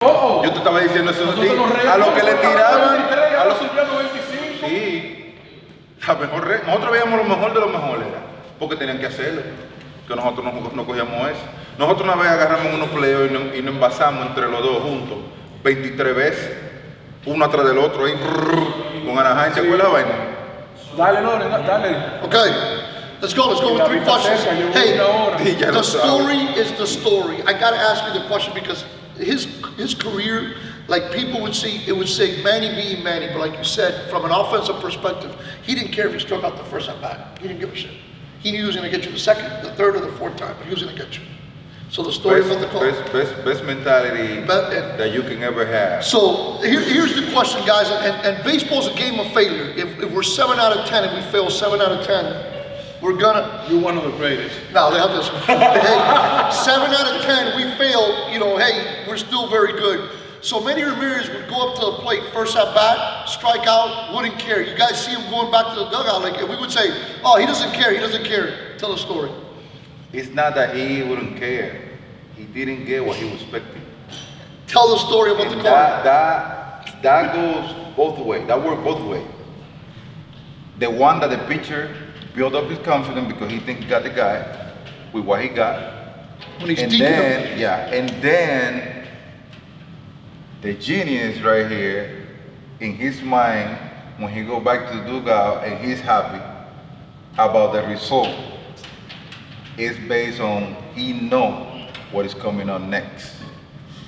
Yo te estaba diciendo eso. Sí. A lo que le tiraban. A los 25. Sí. Nosotros veíamos lo mejor de lo mejor, era. Porque tenían que hacerlo. Que nosotros no cogíamos eso. Nosotros una vez agarramos unos playoffs y nos envasamos entre los dos juntos 23 veces. Uno atrás del otro ahí. Con Anaheim. ¿Se acuerda la vaina? Dale, Lorenzo, dale. Okay. Let's go with 3 questions. Hey, the story is the story. I gotta ask you the question because his career, like people would say, it would say Manny being Manny, but like you said, from an offensive perspective, he didn't care if he struck out the first at bat. He didn't give a shit. He knew he was gonna get you the second, the third, or the fourth time, but he was gonna get you. So the story about the call. Best mentality that you can ever have. So here's the question, guys, and baseball's a game of failure. If we're 7 out of 10, if we fail 7 out of 10, we're gonna. You're one of the greatest. No, they have this. Hey, 7 out of 10, we fail. You know, hey, we're still very good. So Manny Ramirez would go up to the plate, first at bat, strike out, wouldn't care. You guys see him going back to the dugout, like we would say, "Oh, he doesn't care. He doesn't care." Tell the story. It's not that he wouldn't care. He didn't get what he was expecting. Tell the story about the car. That goes both ways. That works both ways. The one that the pitcher build up his confidence because he thinks he got the guy with what he got. When he's and then the genius right here in his mind when he go back to the dugout and he's happy about the result is based on he know what is coming on next.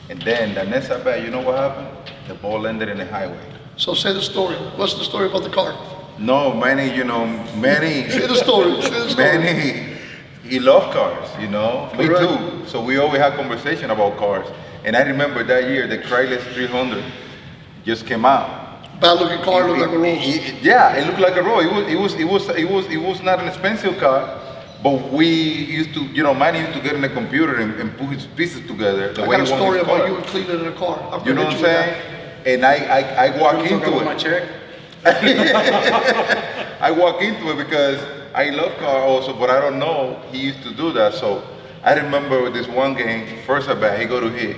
And then the next at bat, you know what happened? The ball landed in the highway. So say the story. What's the story about the car? No, Manny, Say the story. Manny, he loved cars, Me too. So we always had conversation about cars. And I remember that year, the Chrysler 300 just came out. Bad looking car, looked like a Rolls. Yeah, it looked like a Rolls. It was not an expensive car, but we used to, Manny used to get in the computer and put his pieces together. I got a story about you and Cleveland in a car. You know what I'm saying? And I walk into it. My check. I walk into it because I love cars also, but I don't know he used to do that. So I remember this one game, first at bat, he go to hit.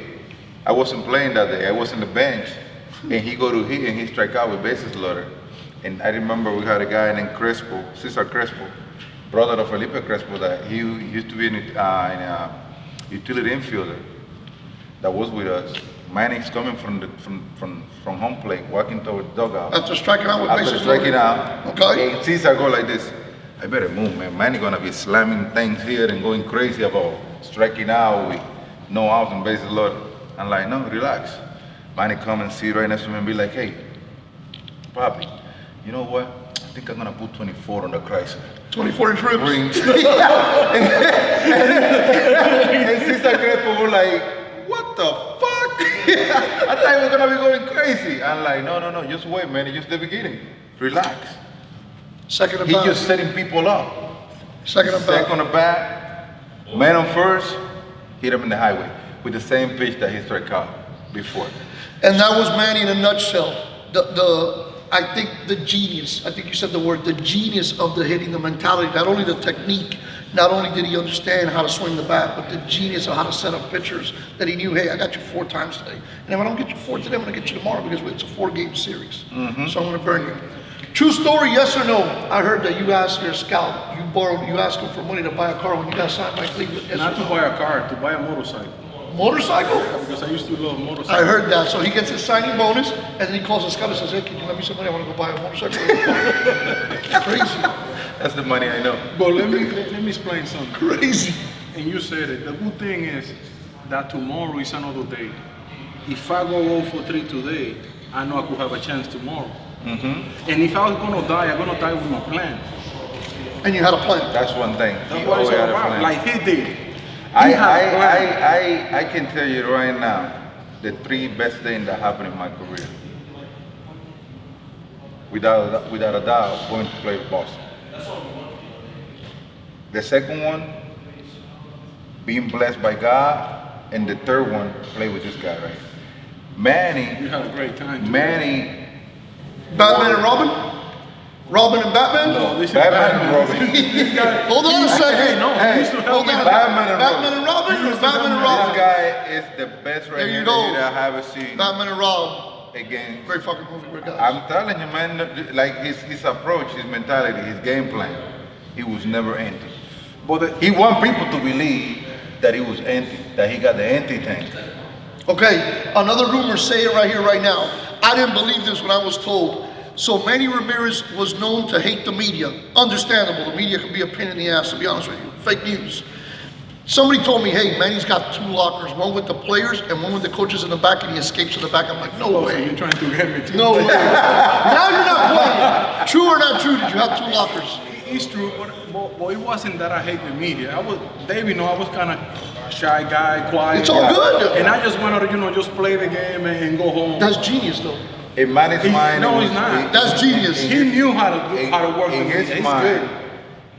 I wasn't playing that day. I was in the bench, and he go to hit and he strike out with bases loaded. And I remember we had a guy named Crespo, Cesar Crespo, brother of Felipe Crespo, that he used to be in a utility infielder that was with us. Manny's coming from home plate, walking toward the dugout. After striking out with bases striking out, okay. And Cesar go like this. I better move, man. Manny gonna be slamming things here and going crazy about striking out with no outs and bases loaded. I'm like, no, relax. Manny come and sit right next to me and be like, hey, Papi, you know what? I think I'm gonna put 24 on the Chrysler. 24-inch rims. And Cesar Crespo was like, what the fuck? I thought we were gonna be going crazy. I'm like, no, just wait, man. It's just the beginning. Relax. Second at He bat. just setting people up. Second at bat. Second at bat. Man on first, hit him in the highway with the same pitch that he struck out before. And that was Manny in a nutshell. I think the genius, I think you said the word, the genius of the hitting, the mentality, not only the technique, not only did he understand how to swing the bat, but the genius of how to set up pitchers, that he knew, hey, I got you 4 times today. And if I don't get you 4 today, I'm gonna get you tomorrow because it's a 4-game series. So I'm gonna burn you. True story, yes or no? I heard that you asked your scout, you asked him for money to buy a car when you got signed by Cleveland. Yes Not to buy a car, to buy a motorcycle. Motorcycle? Because I used to love motorcycles. I heard that. So he gets his signing bonus, and then he calls the scout and says, hey, can you lend me some money? I want to go buy a motorcycle. Crazy. That's the money I know. But let me explain something. Crazy. And you said it. The good thing is that tomorrow is another day. If I go 0 for 3 today, I know I could have a chance tomorrow. And if I was gonna die, I'm gonna die with my plan. And you had a plan. That's one thing. That's what it's all about. Like he did. I can tell you right now the 3 best things that happened in my career. Without a doubt, going to play with Boston. The second one, being blessed by God, and the third one, play with this guy right here. Manny. You had a great time. Manny. Batman and Robin? Robin and Batman? No, this is Batman and Robin. This guy- Hold on a second. No, he used to help Hold me. on. Batman and Batman and Robin? Or Batman and This Robin? guy is the best There you right-handed go. hitter I have ever seen. Batman and Rob. Again, Great fucking movie, great guys. I'm telling you, man, like his approach, his mentality, his game plan, he was never empty. But He want people to believe that he was empty, that he got the empty tank. Okay, another rumor, say it right here, right now. I didn't believe this when I was told. So Manny Ramirez was known to hate the media. Understandable, the media can be a pain in the ass, to be honest with you. Fake news. Somebody told me, hey, Manny's got 2 lockers, one with the players and one with the coaches in the back, and he escapes to the back. I'm like, no so way. you're trying to get me to. No way. Now you're not playing. True or not true, did you have 2 lockers? It's true, but it wasn't that I hate the media. David, I was kind of shy guy, quiet. It's all good. And I just wanted to, just play the game and go home. That's genius, though. In Manny's mind, no, it he's was, not. That's genius. He knew how to work in the his media. He's mind. good.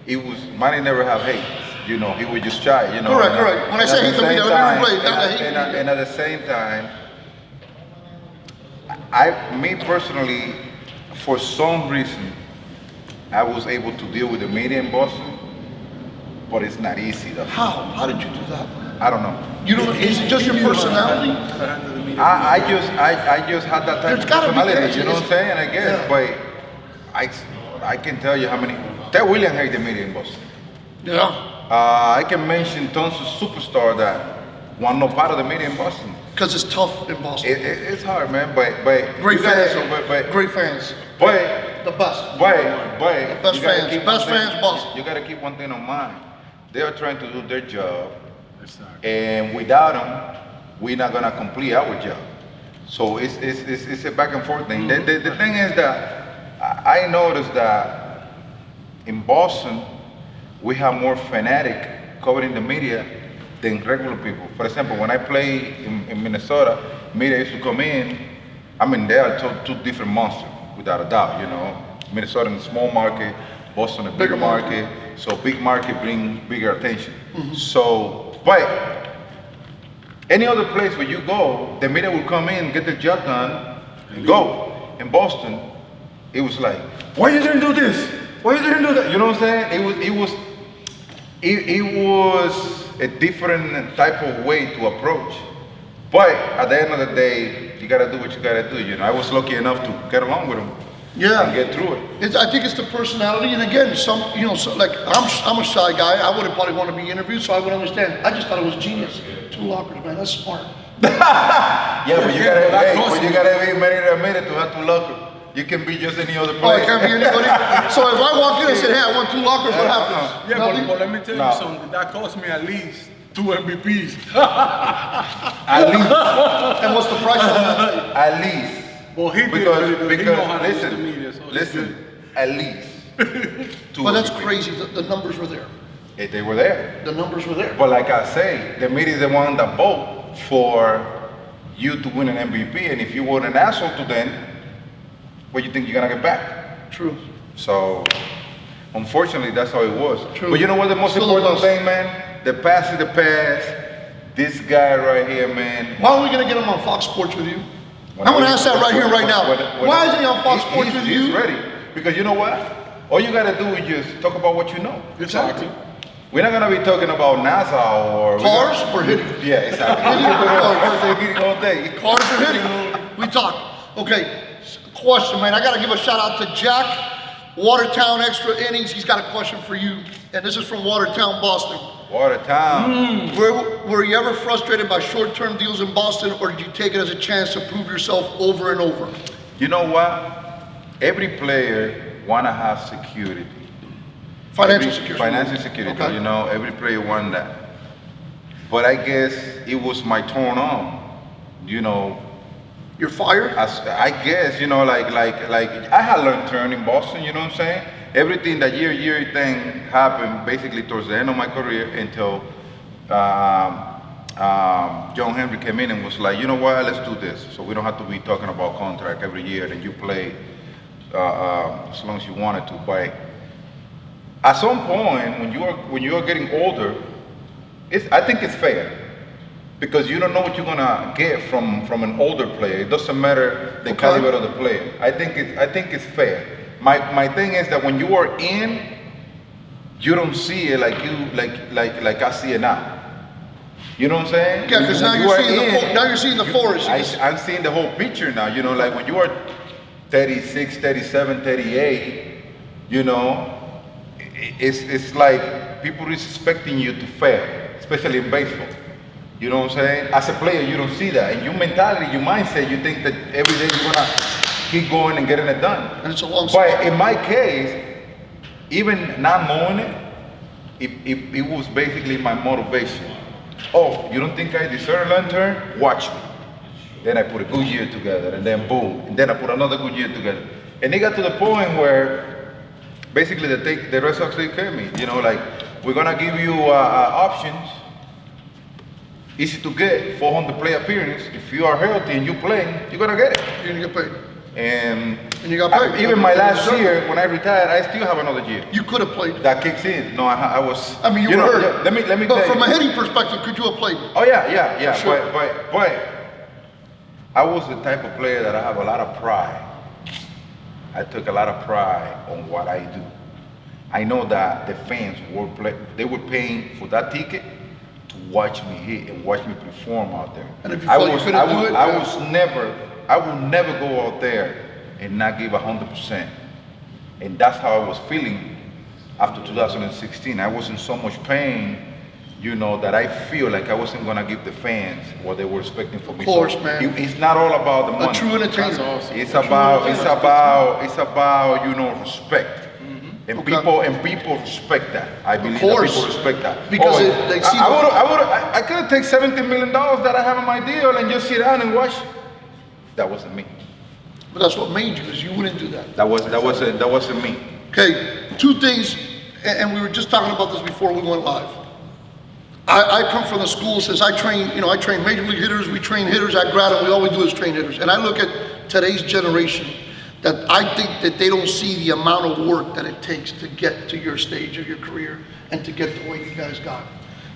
It was Manny never have hate. He would just try. Correct, correct. When I say hate the media, let me replay. Not the hate media. And at the same time, me personally, for some reason, I was able to deal with the media in Boston, but it's not easy though. How? How did you do that? I don't know. You don't, is it just your personality? I just had that type There's of gotta be personality, things. you know what I'm saying? I guess, Yeah. but I can tell you how many. Ted Williams hate the media in Boston. Yeah. I can mention tons of superstars that want no part of the media in Boston. Because it's tough in Boston. It's hard, man. But Great you gotta- fans. but Great fans. but The best. best Best fans. Best fans, Boston. You gotta keep one thing on mind. They are trying to do their job, Exactly. and without them, we're not gonna complete our job. So it's a back and forth thing. The thing is that I noticed that in Boston, we have more fanatic covering the media than regular people. For example, when I play in Minnesota, media used to come in. I mean, they are two different monsters, without a doubt. Minnesota is a small market, Boston a bigger market. So big market bring bigger attention. So, but any other place where you go, the media will come in, get the job done, and go. In Boston, it was like, why you didn't do this? Why you didn't do that? You know what I'm saying? It was a different type of way to approach. But at the end of the day, you gotta do what you gotta do. I was lucky enough to get along with them. Yeah. And get through it. I think it's the personality, and again, like I'm a shy guy. I wouldn't probably want to be interviewed, so I would understand. I just thought it was genius. 2 lockers, man. That's smart. Yeah, but you gotta, That hey, costs but you gotta be Manny Ramirez to have 2 lockers. You can be just any other Oh, player. it can't be anybody. So if I walk in and said, "Hey, I want 2 lockers," what happens? Yeah, Nothing? but let me tell No. you something. That cost me at least 2 MVPs. At least, And what's the price on that? at least. Well, he did, Because he know how to use the listen, media, so it's listen, good. at least. But that's crazy. The numbers were there. If they were there. The numbers were there. But like I say, the media is the one that vote for you to win an MVP, and if you were an asshole to them, what do you think you're gonna get back? True. So, unfortunately, that's how it was. True. But you know what the most Still important was. thing, man? The past is the past. This guy right here, man. Why are we gonna get him on Fox Sports with you? When I'm gonna I- ask that right here, right now. when- Why isn't he on Fox Sports with He's you? ready. Because you know what? All you gotta do is just talk about what you know. Exactly. We're not gonna be talking about NASA or Cars or hitting? Yeah, exactly. Hitting or We're hitting all day. Cars are hitting. We talk. Okay. Question, man. I gotta give a shout out to Jack, Watertown Extra Innings. He's got a question for you, and this is from Watertown, Boston. Watertown. Were you ever frustrated by short-term deals in Boston, or did you take it as a chance to prove yourself over and over? You know what? Every player wanna have security. Financial security. Financial security. Okay. Every player want that. But I guess it was my turn on. You're fired? I guess, like I had learned turn in Boston, you know what I'm saying? Everything, that year thing happened basically towards the end of my career until John Henry came in and was like, you know what, let's do this. So we don't have to be talking about contract every year, and you play as long as you wanted to. But at some point, when you are getting older, I think it's fair. Because you don't know what you're gonna get from an older player. It doesn't matter the caliber of the player. I think it's fair. My thing is that when you are in, you don't see it like I see it now. You know what I'm saying? Yeah, because now When you're you seeing are now you're seeing the forest. I'm seeing the whole picture now. You know, like when you are 36, 37, 38, you know, it's like people is expecting you to fail, especially in baseball. You know what I'm saying? As a player, you don't see that. And your mentality, your mindset, you think that every day you're gonna keep going and getting it done. And it's a long But in my case, even not knowing it was basically my motivation. Oh, you don't think I deserve a lantern? Watch me. Then I put a good year together, and then boom, and then I put another good year together. And it got to the point where basically the Red Sox take care of me. You know, like, we're gonna give you options, easy to get, 400 play appearance. If you are healthy and you play, you're gonna get it. You're gonna get paid. And you got paid. even my last year, when I retired, I still have another year. You could have played. That kicks in. No, I was. I mean, you were know, hurt. Let me tell But you. from a hitting perspective, could you have played? Oh yeah. For sure. But I was the type of player that I have a lot of pride. I took a lot of pride on what I do. I know that the fans they were paying for that ticket to watch me hit and watch me perform out there. And if you felt you couldn't do it, I would never go out there and not give 100%. And that's how I was feeling after 2016. I was in so much pain, you know, that I feel like I wasn't gonna give the fans what they were expecting from me. Of course, man. It's not all about the money. A true entertainer. That's awesome. It's about you know, respect. And people respect that. I believe that course. people respect that. Because they see I could have taken $17 million that I have in my deal and just sit down and watch. That wasn't me. But that's what made you, is you wouldn't do that. That wasn't me. Okay, two things, and we were just talking about this before we went live. I come from the school, says I train major league hitters, we train hitters at Grad, and we all we do is train hitters. And I look at today's generation, that I think that they don't see the amount of work that it takes to get to your stage of your career and to get the way you guys got.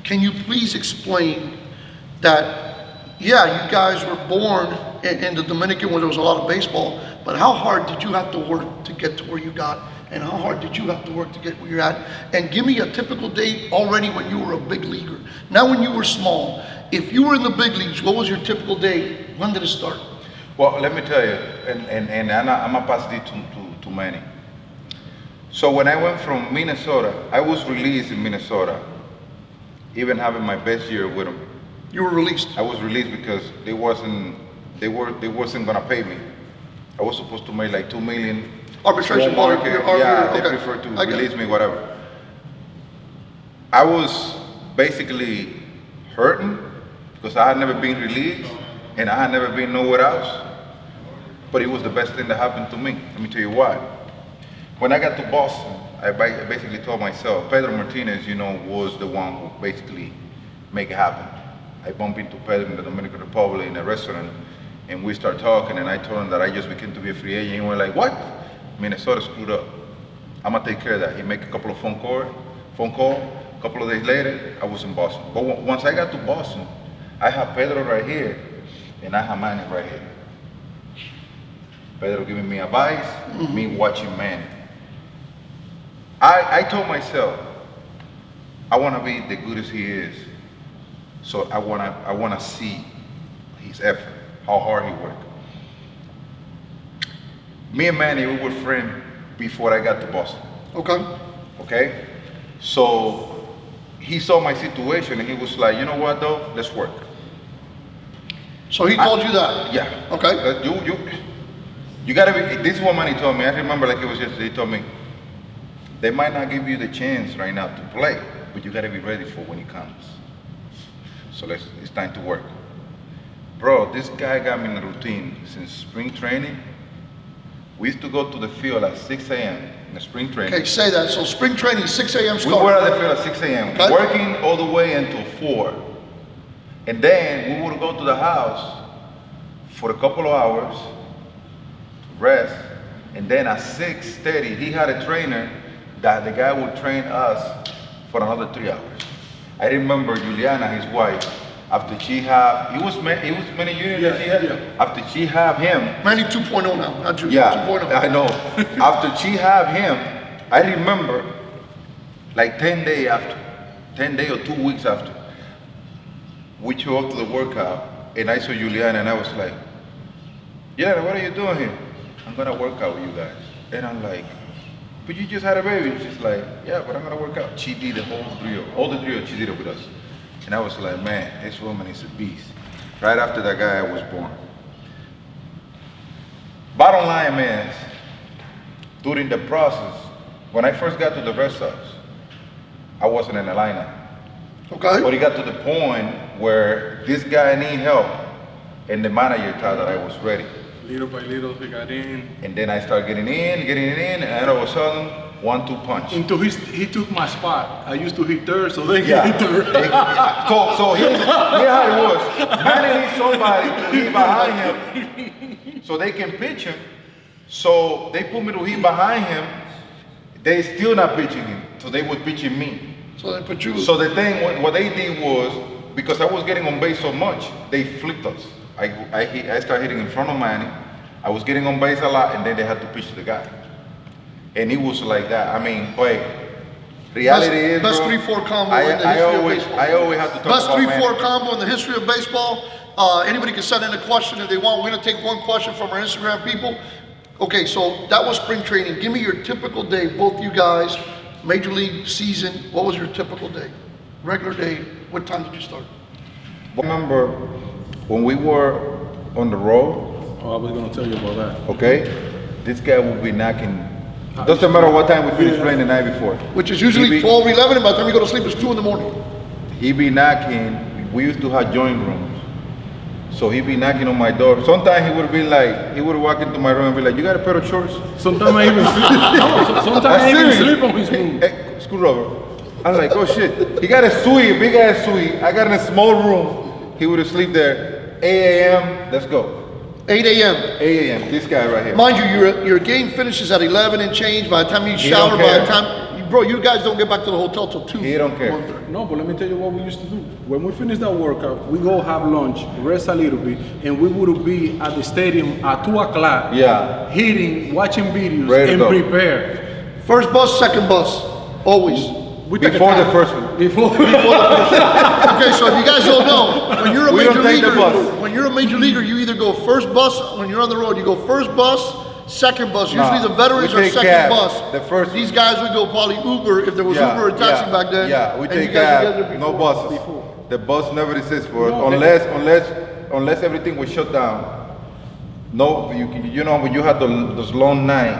Can you please explain that, yeah, you guys were born in the Dominican where there was a lot of baseball, but how hard did you have to work to get to where you got? And how hard did you have to work to get where you're at? And give me a typical day already when you were a big leaguer. Now when you were small, if you were in the big leagues, what was your typical day? When did it start? Well, let me tell you, and I'm gonna pass it to Manny. So when I went from Minnesota, I was released in Minnesota, even having my best year with them. You were released. I was released because they wasn't gonna pay me. I was supposed to make like $2 million. Arbitration Small bar. market. Okay. They prefer to release me, whatever. I was basically hurting because I had never been released and I had never been nowhere else. But it was the best thing that happened to me. Let me tell you why. When I got to Boston, I basically told myself, Pedro Martinez, you know, was the one who basically make it happen. I bumped into Pedro in the Dominican Republic in a restaurant, and we started talking, and I told him that I just became to be a free agent. And he went like, what? Minnesota screwed up. I'm gonna take care of that. He made a couple of phone call. A couple of days later, I was in Boston. But once I got to Boston, I had Pedro right here, and I had Manny right here. Pedro giving me advice, me watching Manny. I told myself, I want to be the good as he is. So I want to see his effort, how hard he worked. Me and Manny, we were friends before I got to Boston. Okay? So he saw my situation and he was like, you know what though, let's work. So he told you that? Yeah. Okay. You gotta be, this is what Manny told me. I remember like it was yesterday. He told me, they might not give you the chance right now to play, but you gotta be ready for when it comes. So it's time to work. Bro, this guy got me in a routine since spring training. We used to go to the field at 6 a.m. in the spring training. Okay, say that. So spring training, 6 a.m. start. We were at the field at 6 a.m. Okay. Working all the way until 4. And then we would go to the house for a couple of hours, rest, and then at 6:30, he had a trainer that the guy would train us for another 3 hours. I remember Juliana, his wife, After she have, it was Manny Jr. that she had. Yeah. After she have him, Manny 2.0 now, not Junior. yeah, 2.0. I know. After she have him, I remember, like 10 days or 2 weeks after, we show up to the workout, and I saw Juliana, and I was like, "Yeah, what are you doing here?" "I'm gonna work out with you guys." And I'm like, "But you just had a baby." She's like, "Yeah, but I'm gonna work out." She did the whole drill, all the drill, she did it with us. And I was like, man, this woman is a beast. Right after that guy was born. Bottom line is, during the process, when I first got to the Red Sox, I wasn't in the lineup. Okay. But it got to the point where this guy need help, and the manager thought that I was ready. Little by little, he got in. And then I started getting in, and all of a sudden, 1-2 punch. Until he took my spot. I used to hit third, so then Yeah. he hit third. So here's how it was. Manny needs somebody to hit behind him so they can pitch him. So they put me to hit behind him. They still not pitching him, so they was pitching me. So they put you. So the thing, what they did was, because I was getting on base so much, they flipped us. I started hitting in front of Manny. I was getting on base a lot, and then they had to pitch the guy. And it was like that. I mean, boy, reality is, best bro, 3-4 combo in the history of baseball. I always have to talk Best about 3-4 Manny. combo in the history of baseball. Anybody can send in a question if they want. We're gonna take one question from our Instagram people. Okay, so that was spring training. Give me your typical day, both you guys, major league season. What was your typical day? Regular day. What time did you start? I remember when we were on the road, Oh, I was gonna tell you about that. okay, this guy would be knocking. Doesn't matter what time we finish playing the night before. Which is usually He be- 12 or 11, and by the time you go to sleep, it's 2 in the morning. He be knocking. We used to have joint rooms, so he be knocking on my door. Sometimes he would be like, he would walk into my room and be like, "You got a pair of shorts?" Sometimes I even sleep. No, sometimes I even sleep on his room. Hey, screwdriver. I'm like, oh shit. He got a suite, a big ass suite. I got in a small room. He would sleep there. 8 a.m. Let's go. 8 a.m. 8 a.m. This guy right here. Mind you, your game finishes at 11 and change. By the time you He shower, don't by care. the time, bro, you guys don't get back to the hotel till 2. He don't care. 1:30. No, but let me tell you what we used to do. When we finish that workout, we go have lunch, rest a little bit, and we would be at the stadium at 2 o'clock, Yeah. hitting, watching videos, Ready to and go. prepare. First bus, second bus, always. We take a Before the time. first one. Before. Okay, so if you guys don't know, when you're a We major don't take the leaguer, bus. when you're a major leaguer, you either go first bus when you're on the road. You go first bus, second bus. Usually the veterans we are take second cab. bus. The first- These guys would go probably Uber if there was Yeah, Uber or taxi yeah, back then. Yeah, we and take you guys would get cab, there no before. buses. The bus never exists for us No, unless everything was shut down. No, you know when you had those long night,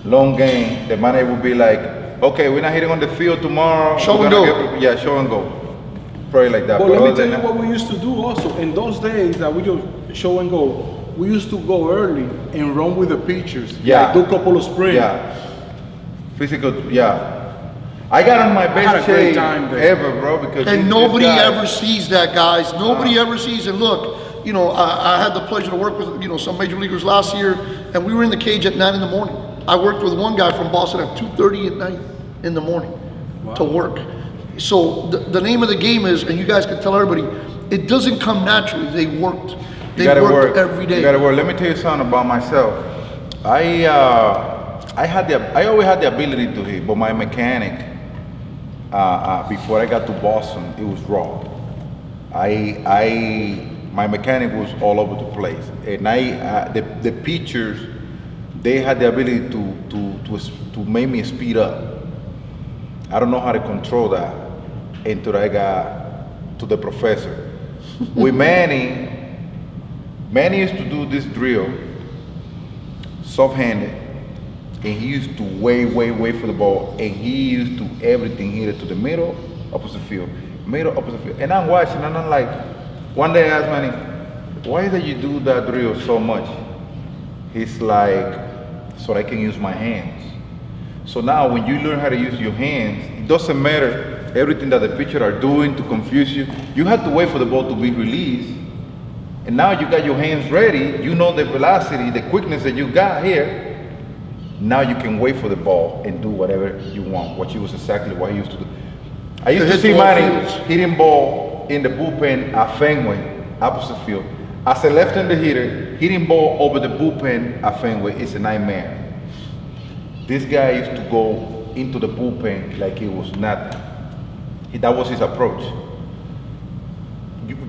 long game, the manager would be like, okay, we're not hitting on the field tomorrow. Show We're and gonna go. yeah, show and go. Probably like that. But But let me other tell than you that- what we used to do also. In those days that we just show and go, we used to go early and run with the pitchers. Yeah. Like do a couple of sprints. Yeah. Physical, yeah. I got on my had best a great shape time there. ever, bro, because And this nobody guy- ever sees that, guys. Nobody ever sees. And look, you know, I had the pleasure to work with, you know, some major leaguers last year, and we were in the cage at 9 in the morning. I worked with one guy from Boston at 2:30 at night in the morning to work. So the name of the game is, and you guys can tell everybody, it doesn't come naturally. They worked. You They gotta worked work every day. You gotta work. Let me tell you something about myself. I always had the ability to hit, but my mechanic, before I got to Boston, it was raw. My mechanic was all over the place, and the pitchers, they had the ability to make me speed up. I don't know how to control that until I got to the professor. With Manny used to do this drill, soft-handed, and he used to wait for the ball, and he used to everything hit it to the middle, opposite field, and I'm watching, and I'm like, one day I asked Manny, why is it you do that drill so much? He's like, so I can use my hands. So now when you learn how to use your hands, it doesn't matter everything that the pitcher are doing to confuse you. You have to wait for the ball to be released. And now you got your hands ready, you know the velocity, the quickness that you got here. Now you can wait for the ball and do whatever you want, which was exactly what he used to do. I used to see hit ball Manny fields. hitting ball ball in the bullpen at Fenway, opposite field. As a left-handed hitter, hitting ball over the bullpen at Fenway is a nightmare. This guy used to go into the bullpen like it was nothing. That was his approach.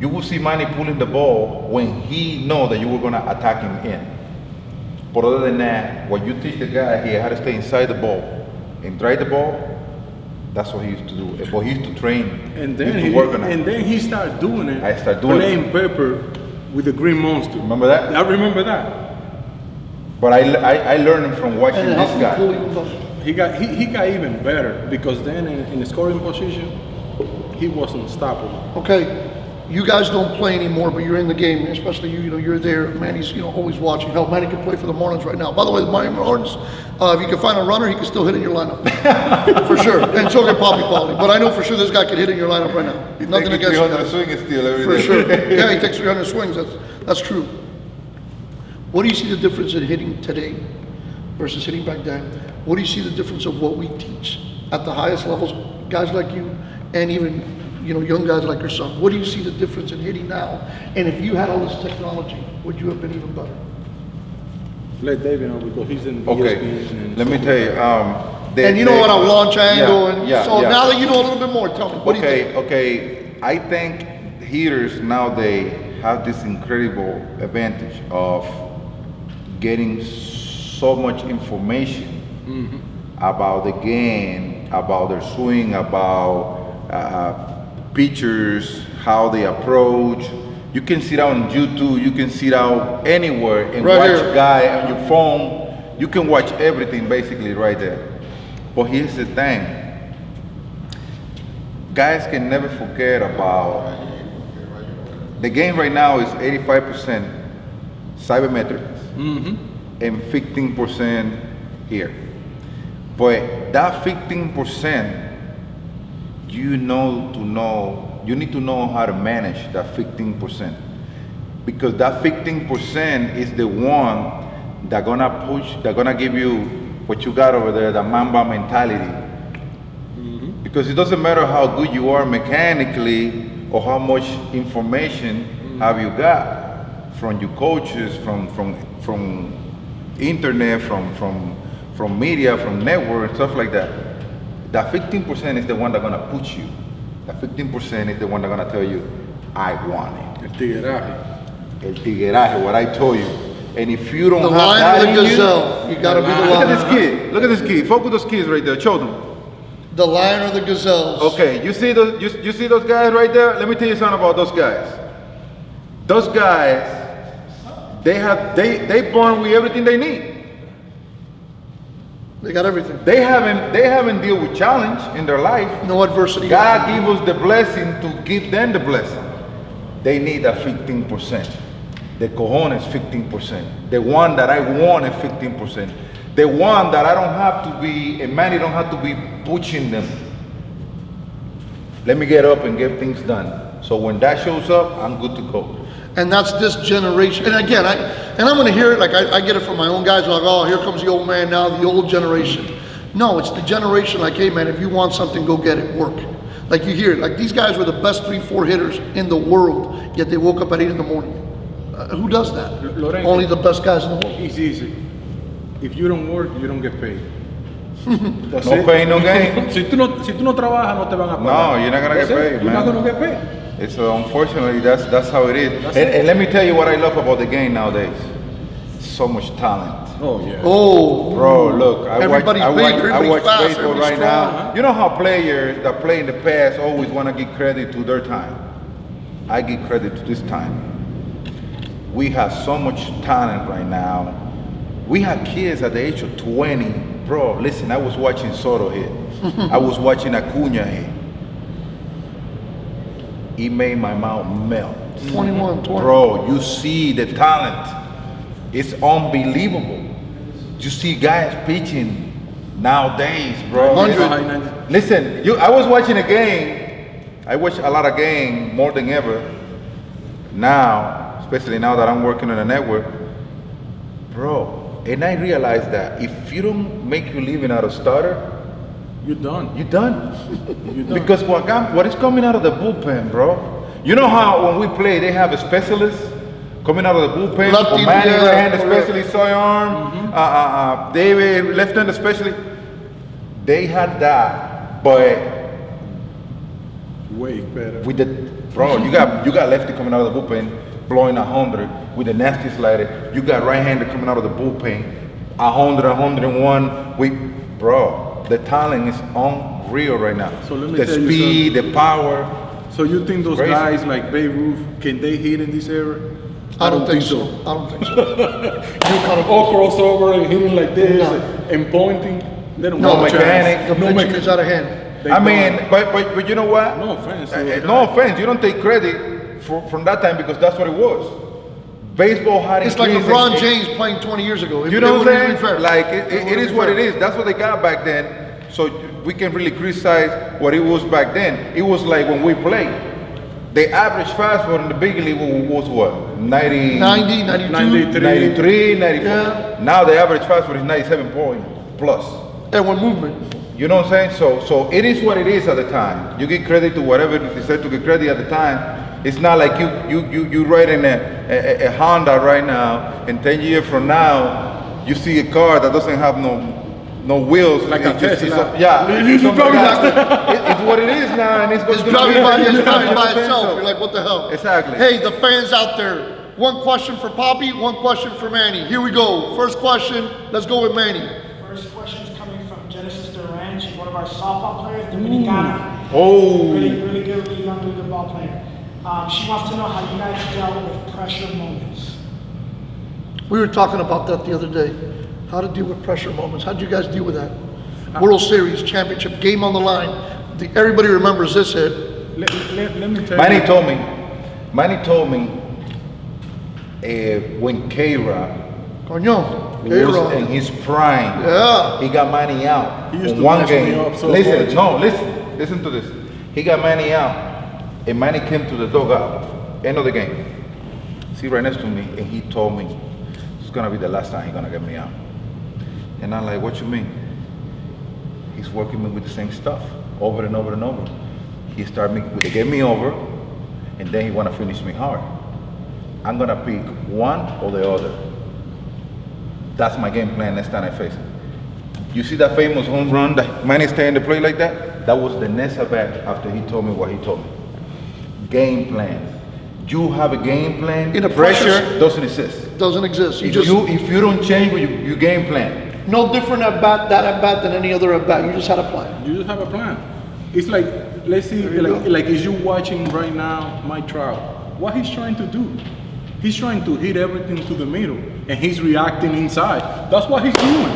You will see Manny pulling the ball when he know that you were gonna attack him in. But other than that, what you teach the guy, he had to stay inside the ball and drive the ball. That's what he used to do. But he used to train. And he then used to work on it. and then he started doing it. I started doing playing Pepper with the Green Monster. Remember that? I remember that. But I learned it from watching And this help him pull guy. even better. He got even better because then in the scoring position, he was unstoppable. Okay, you guys don't play anymore, but you're in the game, especially you. You know, you're there. Manny's, always watching. Hell, Manny can play for the Marlins right now. By the way, the Miami Marlins, if you can find a runner, he can still hit in your lineup, for sure. And so can Poppy Polly. But I know for sure this guy could hit in your lineup right now. Nothing against you 300 guys. swing is still every For day. sure. Yeah, he takes 300 swings. That's true. What do you see the difference in hitting today versus hitting back then? What do you see the difference of what we teach at the highest levels, guys like you, and even young guys like your son? What do you see the difference in hitting now? And if you had all this technology, would you have been even better? Let David know because he's in Okay, ESPN. let me tell you. And you know what, a launch angle, yeah, so yeah. now that you know a little bit more, tell me, what do you think? Okay. I think hitters nowadays have this incredible advantage of getting so much information about the game, about their swing, about pitchers, how they approach. You can sit out on YouTube, you can sit out anywhere and Right watch here. a guy on your phone. You can watch everything basically right there. But here's the thing. Guys can never forget about the game right now is 85% cybermetrics and 15% here. But that 15%, you need to know how to manage that 15%. Because that 15% is the one that gonna give you what you got over there, the Mamba mentality. Because it doesn't matter how good you are mechanically or how much information have you got from your coaches, from internet, from media, from network, stuff like that. That 15% is the one that's gonna put you. That 15% is the one that's gonna tell you, I want it. El tigueraje. El tigueraje, what I told you. And if you don't The have lion that or the in you, gazelle? You gotta be the look lion. at this kid. Look at this kid. Focus those kids right there. Show them. The lion or the gazelles? Okay, you see those? You see those guys right there? Let me tell you something about those guys. Those guys, they born with everything they need. They got everything. They haven't dealt with challenge in their life. No adversity. God give us the blessing to give them the blessing. They need that 15%. The cojones 15%. The one that I want is 15%. The one that I don't have to be, and Manny don't have to be pushing them. Let me get up and get things done. So when that shows up, I'm good to go. And that's this generation. And again, I'm going to hear it, like I get it from my own guys, like, oh, here comes the old man now, the old generation. No, it's the generation like, hey man, if you want something, go get it, work. Like you hear it, like these guys were the best 3-4 hitters in the world, yet they woke up at 8 in the morning. Who does that? Lorenzo. Only the best guys in the world. It's easy. If you don't work, you don't get paid. No pain, no gain. Si tú no trabajas, no te van a pagar. No, you're not gonna get paid, You're man. not gonna get paid. It's unfortunately that's how it is. And let me tell you what I love about the game nowadays. So much talent. Oh yeah. Oh, Bro, look, I watch Everybody's big, everybody's fast, baseball everybody's right strong, now. You know how players that play in the past always want to give credit to their time. I give credit to this time. We have so much talent right now. We have kids at the age of 20. Bro, listen, I was watching Soto hit. I was watching Acuna hit. It made my mouth melt. 21, 20. Bro, you see the talent. It's unbelievable. You see guys pitching nowadays, bro. 100. Listen, I was watching a game. I watch a lot of games more than ever. Now, especially now that I'm working on a network, bro. And I realized that if you don't make your living out of starter, You're done. you're done. You're done. Because what is coming out of the bullpen, bro? You know how when we play, they have a specialist coming out of the bullpen. Lefty, Manny, yeah, right-handed correct. specialist, sidearm. David, left-handed specialist. They had that, but Way better. with the bro, you got lefty coming out of the bullpen, blowing 100 with the nasty slider. You got right-handed coming out of the bullpen, 100, 101. Bro, the talent is unreal right now. So let me the tell you speed, the power. So you think those Crazy. guys like Babe Ruth, can they hit in this era? I don't think so. I don't think so. You kind of All crossover and hitting like this No. and pointing. They don't No have a chance. mechanic. the No pitching mechanic. is out of hand. They I mean, don't. but you know what? No offense to those No guys. offense. You don't take credit from that time because that's what it was. Baseball had It's like increased LeBron in- James playing 20 years ago. You know what I'm saying? Fair. Like it is what it is. That's what they got back then. So we can really criticize what it was back then. It was like when we played. The average fastball in the big league was what? 90, 90, 92. 93, 94. Yeah. Now the average fastball is 97 point plus. And with movement. You know what I'm saying? So it is what it is at the time. You give credit to whatever you decide to give credit at the time. It's not like you riding a Honda right now, and 10 years from now, you see a car that doesn't have no wheels. Like a It's just- Tesla. it's yeah, You something probably like that. It's what it is now, and it's what's It's gonna be. driving by, You know it's driving what by I'm saying? itself. So- You're like, what the hell? Exactly. Hey, the fans out there. One question for Poppy, one question for Manny. Here we go. First question, let's go with Manny. First question is coming from Genesis Duran. She's one of our softball players, Dominicana. Oh, Really good, really young, really good ball player. She wants to know how you guys dealt with pressure moments. We were talking about that the other day. How to deal with pressure moments. How did you guys deal with that? World Series, championship, game on the line. Everybody remembers this hit. Let me tell Manny you. told me when K-Rod Coño, was K-Rod. in his prime, Yeah. he got Manny out He used in to one mess me game. up so Listen, much. no, listen to this. He got Manny out, and Manny came to the dugout, end of the game. See right next to me, and he told me, it's gonna be the last time he's gonna get me out. And I'm like, what you mean? He's working me with the same stuff, over and over and over. He started me to get me over, and then he wanna finish me hard. I'm gonna pick one or the other. That's my game plan next time I face him. You see that famous home run that Manny stayed in the play like that? That was the next at bat after he told me what he told me. Game plan. You have a game plan. In a pressure pressure- doesn't exist. Doesn't exist. You If just you don't change what you game plan. no different at bat, that at bat than any other at bat. You just had a plan. You just have a plan. It's like, let's see, like is you watching right now Mike Trout? What he's trying to do? He's trying to hit everything to the middle, and he's reacting inside. That's what he's doing.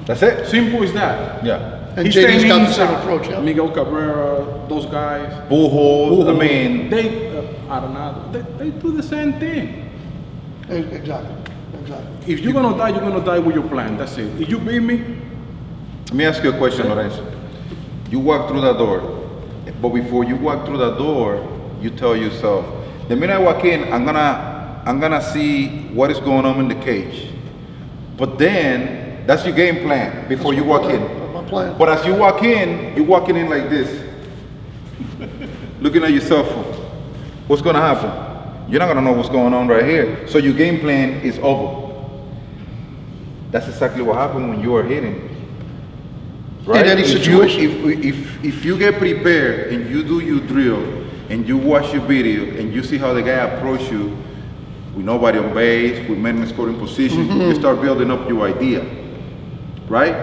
That's it. Simple as that. Yeah. And He's JD's staying got the same inside. approach, yeah. Miguel Cabrera, those guys. Bullholes. I mean, they, Arenado, they do the same thing. Exactly. If you're gonna die with your plan. That's it. If you beat me, let me ask you a question, Lorenzo. You walk through that door, but before you walk through that door, you tell yourself, the minute I walk in, I'm gonna see what is going on in the cage. But then, that's your game plan before you walk in. That's my plan. But as you're walking in like this, looking at your cell phone. What's gonna happen? You're not gonna know what's going on right here. So your game plan is over. That's exactly what happened when you are hitting. Right? In any situation. If you get prepared and you do your drill and you watch your video and you see how the guy approach you with nobody on base, with men in scoring position, you start building up your idea, right?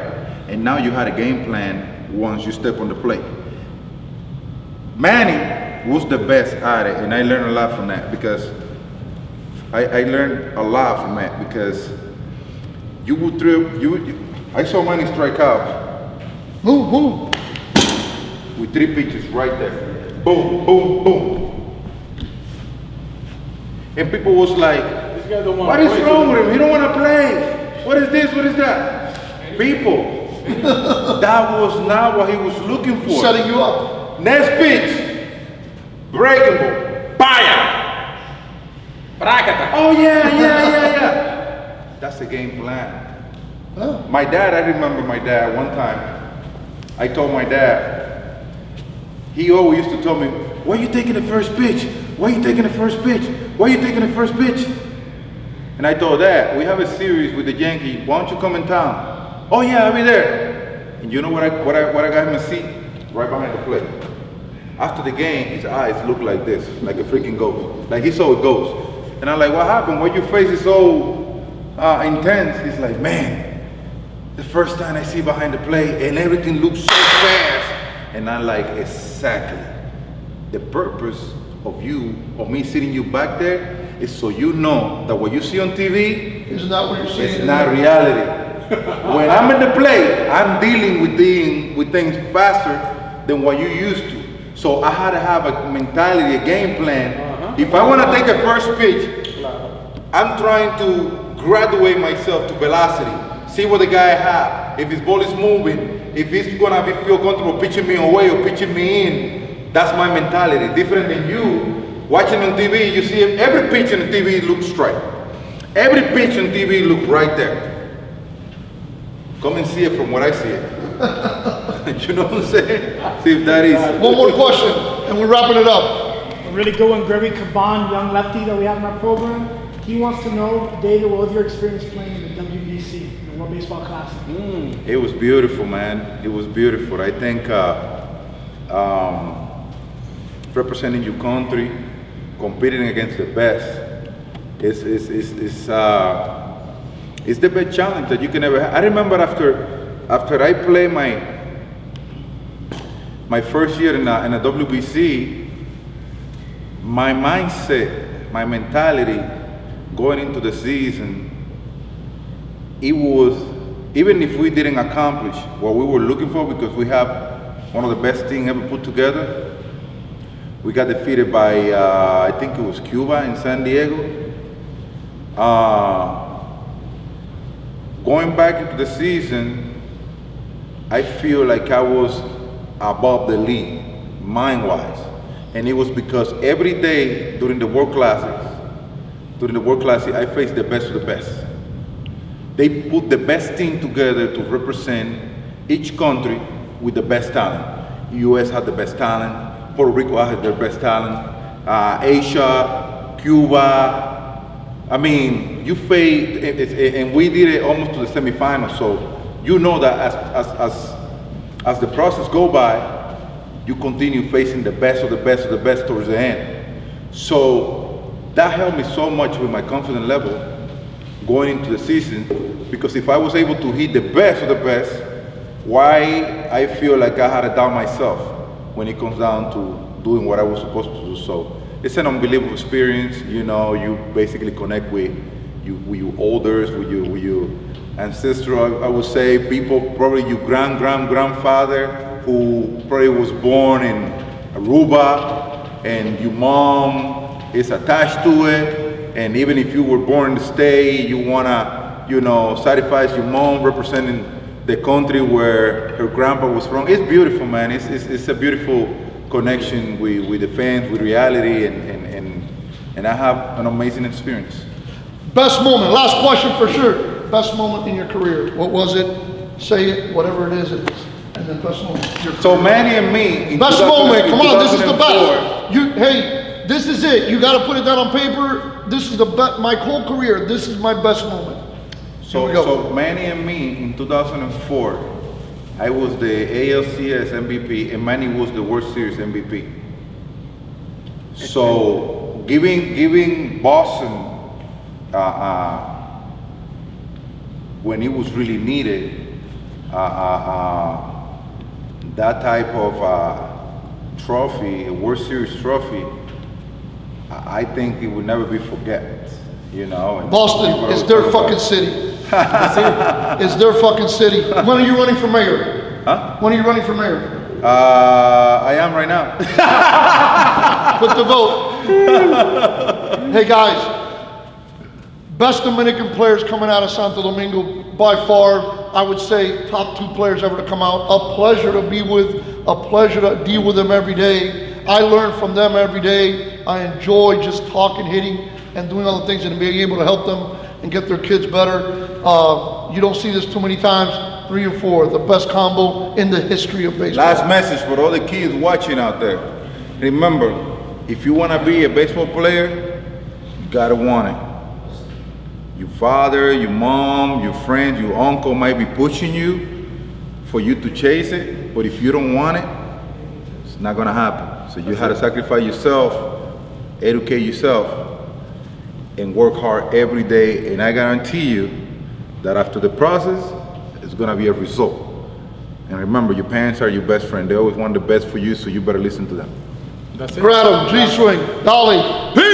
And now you had a game plan once you step on the plate. Manny was the best at it, and I learned a lot from that because I learned a lot from that because you would drill, I saw Manny strike out Boom. with 3 pitches right there. Boom, boom, boom. And people was like, this guy don't want what to is play wrong today. with him? He don't want to play. What is this? What is that? People, that was not what he was looking for. Setting you up. Next pitch, breakable, fire. Oh yeah. That's the game plan. Oh. My dad, I remember my dad one time. I told my dad, he always used to tell me, why are you taking the first pitch? why are you taking the first pitch? Why are you taking the first pitch? And I told Dad, we have a series with the Yankees. Why don't you come in town? Oh yeah, I'll be there. And you know what I got him a seat? Right behind the plate. After the game, his eyes look like this, like a freaking ghost. Like he saw a ghost. And I'm like, what happened? Why your face is so intense? He's like, man, the first time I see behind the plate and everything looks so fast. And I'm like, exactly. The purpose of me sitting you back there is so you know that what you see on TV Isn't that what you're saying? is not reality. When I'm in the play, I'm dealing with things faster than what you used to. So I had to have a mentality, a game plan. If I want to take a first pitch, I'm trying to graduate myself to velocity. See what the guy have. If his ball is moving, if he's gonna feel comfortable pitching me away or pitching me in, that's my mentality. Different than you. Watching on TV, you see every pitch on the TV looks straight. Every pitch on TV looks right there. Come and see it from what I see it. You know what I'm saying? See if that is. One more question, and we're wrapping it up. A really good one, Gregory Caban, young lefty that we have in our program. He wants to know, David, what was your experience playing in the WBC, the World Baseball Classic? It was beautiful, man. It was beautiful. I think representing your country, competing against the best, is the best challenge that you can ever have. I remember after I played my first year in a WBC, my mindset, my mentality going into the season, it was, even if we didn't accomplish what we were looking for, because we have one of the best teams ever put together. We got defeated by, I think it was Cuba in San Diego. Going back into the season, I feel like I was above the league, mind-wise. And it was because every day during the World Classics, I faced the best of the best. They put the best team together to represent each country with the best talent. US had the best talent. Puerto Rico had their best talent. Asia, Cuba. I mean, you faced, and we did it almost to the semifinals. So you know that as the process go by, you continue facing the best of the best of the best towards the end. So that helped me so much with my confidence level going into the season, because if I was able to hit the best of the best, why I feel like I had to doubt myself when it comes down to doing what I was supposed to do. So it's an unbelievable experience. You know, you basically connect with your elders, with your ancestors. I would say people, probably your grandfather who probably was born in Aruba, and your mom is attached to it. And even if you were born in the state, you wanna, sacrifice your mom representing the country where her grandpa was from. It's beautiful, man. It's a beautiful connection with the fans, with reality, and I have an amazing experience. Best moment, last question for sure. Best moment in your career. What was it? Say it, whatever it is. And then best moment. So Manny and me. Best moment. Come on, this is the best. Hey, this is it. You got to put it down on paper. This is the best. My whole career. This is my best moment. So Manny and me in 2004, I was the ALCS MVP and Manny was the World Series MVP. So giving Boston when it was really needed, that type of trophy, a World Series trophy, I think it will never be forgotten. Boston is their fucking city. It's their fucking city. When are you running for mayor? Huh? When are you running for mayor? I am right now. Put the vote. Hey guys, best Dominican players coming out of Santo Domingo by far. I would say top 2 players ever to come out. A pleasure to be with, a pleasure to deal with them every day. I learn from them every day. I enjoy just talking, hitting, and doing other things and being able to help them and get their kids better. You don't see this too many times. 3 and 4, the best combo in the history of baseball. Last message for all the kids watching out there. Remember, if you want to be a baseball player, you gotta want it. Your father, your mom, your friends, your uncle might be pushing you for you to chase it, but if you don't want it, it's not gonna happen. So you have to sacrifice yourself, educate yourself, and work hard every day. And I guarantee you that after the process, it's gonna be a result. And remember, your parents are your best friend. They always want the best for you, so you better listen to them. That's it. Grado, Gswing, Dolly. Peace!